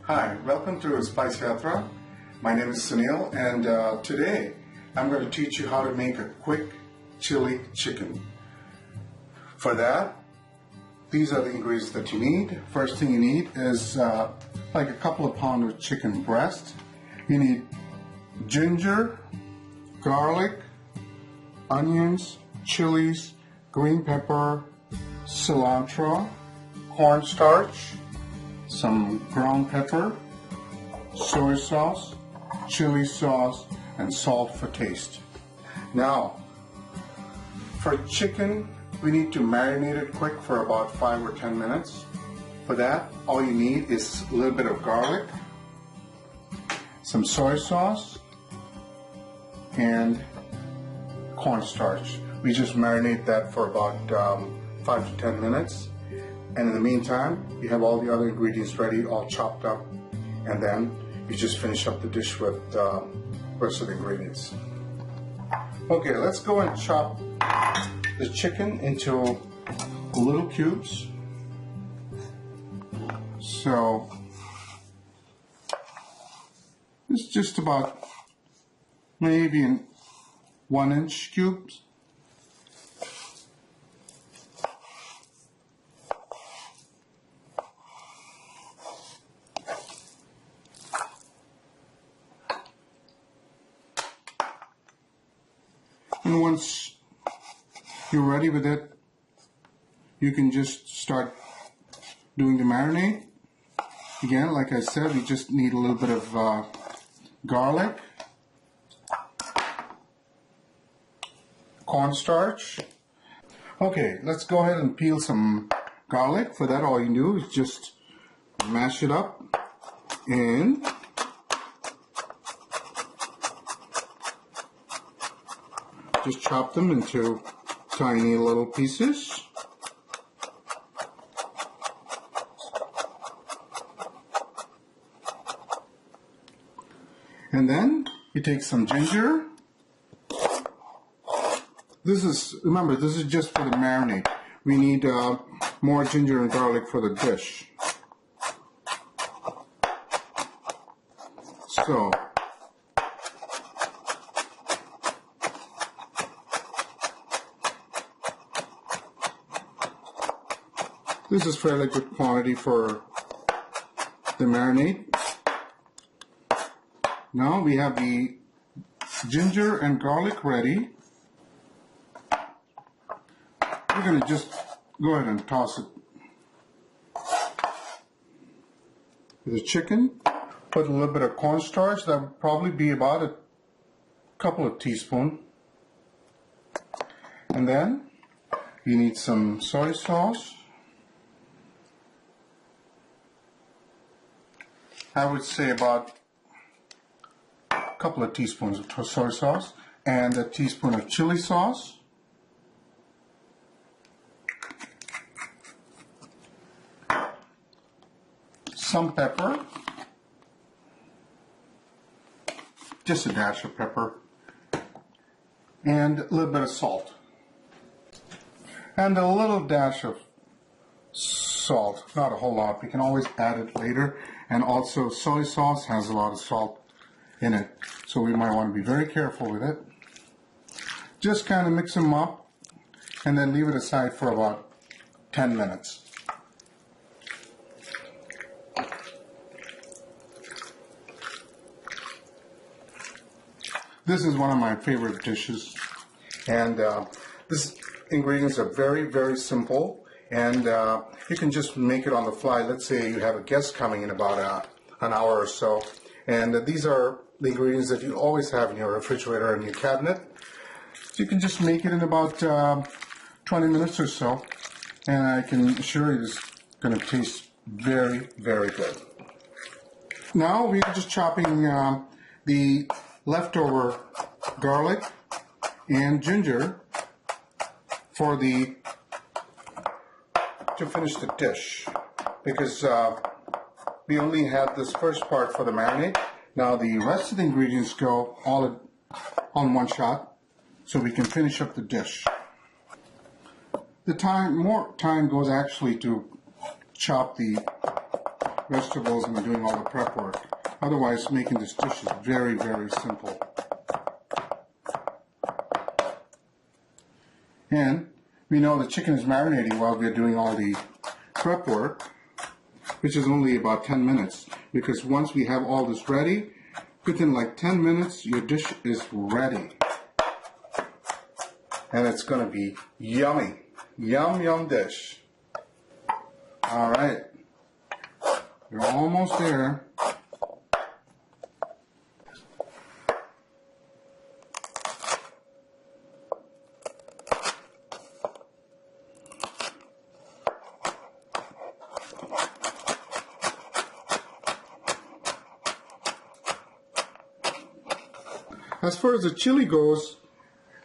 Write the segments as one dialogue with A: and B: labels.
A: Hi, welcome to Spice Yatra. My name is Sunil, and today I'm going to teach you how to make a quick chili chicken. For that, these are the ingredients that you need. First thing you need is like a couple of pounds of chicken breast. You need ginger, garlic, onions, chilies, green pepper, cilantro, cornstarch, some ground pepper, soy sauce, chili sauce, and salt for taste. Now, for chicken, we need to marinate it quick for about 5 or 10 minutes. For that, all you need is a little bit of garlic, some soy sauce, and cornstarch. We just marinate that for about 5 to 10 minutes. And in the meantime, you have all the other ingredients ready, all chopped up, and then you just finish up the dish with the rest of the ingredients. Okay, let's go and chop the chicken into little cubes. So it's just about maybe in 1-inch cubes. And once you're ready with it, you can just start doing the marinade. Again, like I said, we just need a little bit of garlic, cornstarch. Okay, let's go ahead and peel some garlic. For that, all you do is just mash it up and just chop them into tiny little pieces. And then you take some ginger. Remember, this is just for the marinade. We need more ginger and garlic for the dish. So, this is fairly good quantity for the marinade. Now we have the ginger and garlic ready. We're going to just go ahead and toss it with the chicken. Put a little bit of cornstarch. That would probably be about a couple of teaspoons. And then you need some soy sauce. I would say about a couple of teaspoons of soy sauce and a teaspoon of chili sauce. Some pepper, just a dash of pepper, and a little bit of salt, and a little dash of salt, not a whole lot. We can always add it later. And also soy sauce has a lot of salt in it, so we might want to be very careful with it. Just kind of mix them up and then leave it aside for about 10 minutes. This is one of my favorite dishes, and these ingredients are very, very simple, and you can just make it on the fly. Let's say you have a guest coming in about an hour or so, and these are the ingredients that you always have in your refrigerator and your cabinet. So you can just make it in about 20 minutes or so, and I can assure you it's going to taste very, very good. Now we're just chopping the leftover garlic and ginger to finish the dish, because we only had this first part for the marinade. Now the rest of the ingredients go all on one shot, so we can finish up the dish. More time goes actually to chop the vegetables and doing all the prep work. Otherwise, making this dish is very, very simple. And we know the chicken is marinating while we are doing all the prep work, which is only about 10 minutes. Because once we have all this ready, within like 10 minutes, your dish is ready. And it's going to be yummy. Yum, yum dish. All right. We're almost there. As far as the chili goes,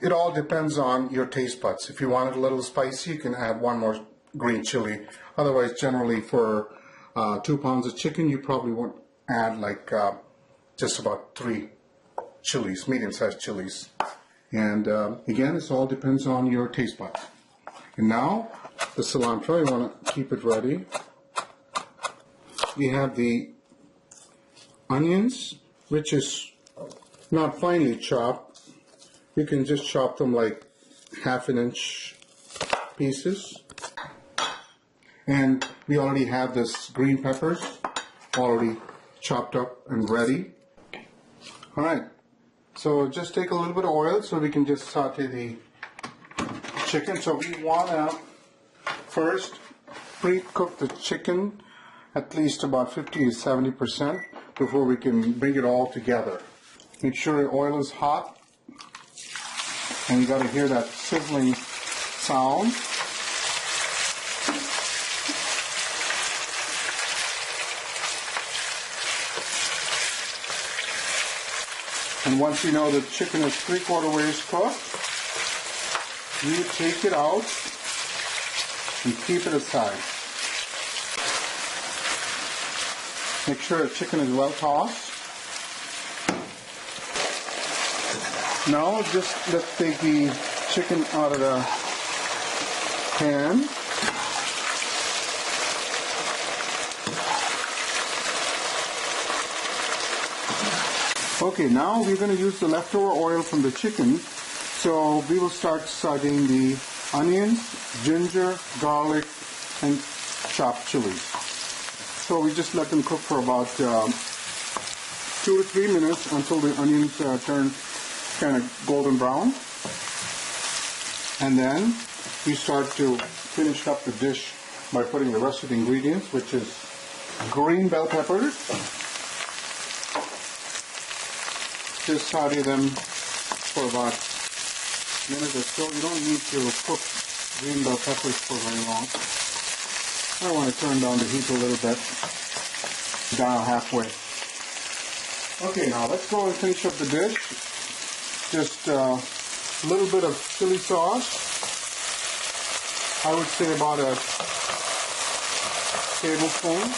A: it all depends on your taste buds. If you want it a little spicy, you can add one more green chili. Otherwise, generally for 2 pounds of chicken, you probably won't add like just about 3 chilies, medium-sized chilies. And again, it all depends on your taste buds. And now, the cilantro, you want to keep it ready. We have the onions, which is not finely chopped. You can just chop them like 1/2 inch pieces. And we already have this green peppers already chopped up and ready. All right, so just take a little bit of oil so we can just saute the chicken. So we want to first pre-cook the chicken at least about 50 to 70% before we can bring it all together. Make sure the oil is hot, and you got to hear that sizzling sound. And once you know the chicken is 3/4 ways cooked, you take it out and keep it aside. Make sure the chicken is well tossed. Now just let's take the chicken out of the pan. Okay, now we're going to use the leftover oil from the chicken. So we will start sauteing the onions, ginger, garlic, and chopped chilies. So we just let them cook for about 2 to 3 minutes until the onions turn kind of golden brown. And then we start to finish up the dish by putting the rest of the ingredients, which is green bell peppers. Just saute them for about a minute or so. You don't need to cook green bell peppers for very long. I want to turn down the heat a little bit, down halfway. Okay, now let's go and finish up the dish. Just a little bit of chili sauce. I would say about a tablespoon.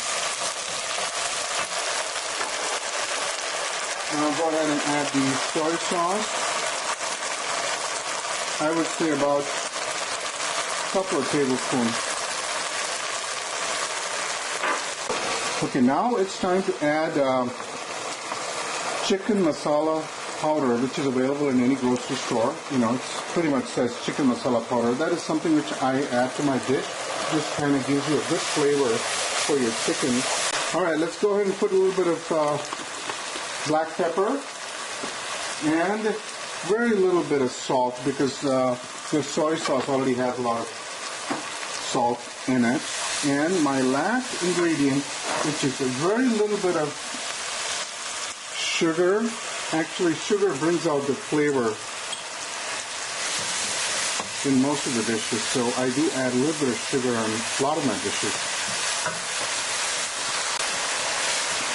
A: And I'll go ahead and add the soy sauce. I would say about a couple of tablespoons. Okay, now it's time to add Chicken Masala Powder, which is available in any grocery store. You know, it's pretty much says Chicken Masala Powder. That is something which I add to my dish. Just kind of gives you a good flavor for your chicken. All right, let's go ahead and put a little bit of black pepper and very little bit of salt, because the soy sauce already has a lot of salt in it. And my last ingredient, which is a very little bit of sugar. Actually, sugar brings out the flavor in most of the dishes, so I do add a little bit of sugar on a lot of my dishes.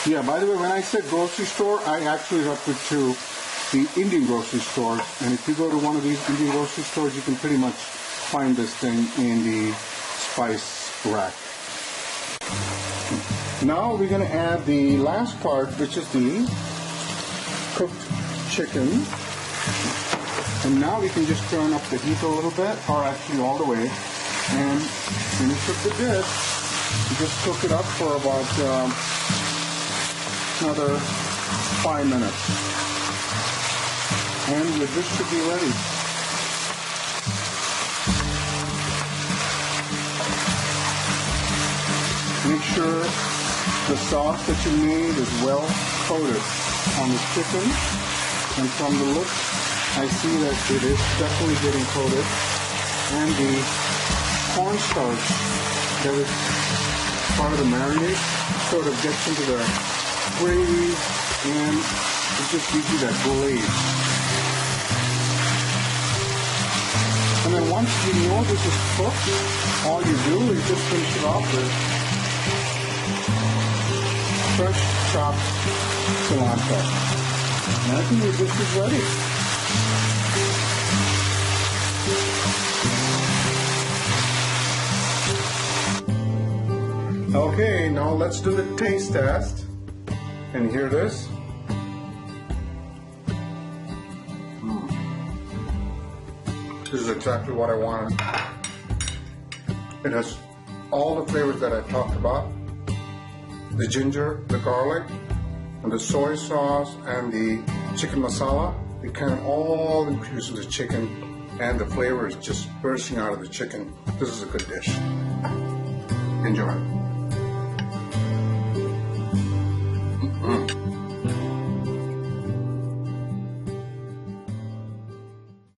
A: Yeah, by the way, when I said grocery store, I actually refer to the Indian grocery stores. And if you go to one of these Indian grocery stores, you can pretty much find this thing in the spice rack. Now we're going to add the last part, which is the cooked chicken. And now we can just turn up the heat a little bit, or actually all the way, and finish up the dish. Just cook it up for about another 5 minutes. And your dish should be ready. Make sure the sauce that you made is well coated on the chicken. And from the look, I see that it is definitely getting coated. And the corn starch that is part of the marinade sort of gets into the gravy and it just gives you that glaze. And then once you know this is cooked, all you do is just finish it off with fresh chopped cilantro. And I think your dish is ready. Okay, now let's do the taste test. And hear this. This is exactly what I wanted. It has all the flavors that I talked about. The ginger, the garlic, and the soy sauce, and the chicken masala. They kind of all infuse in the chicken, and the flavor is just bursting out of the chicken. This is a good dish. Enjoy.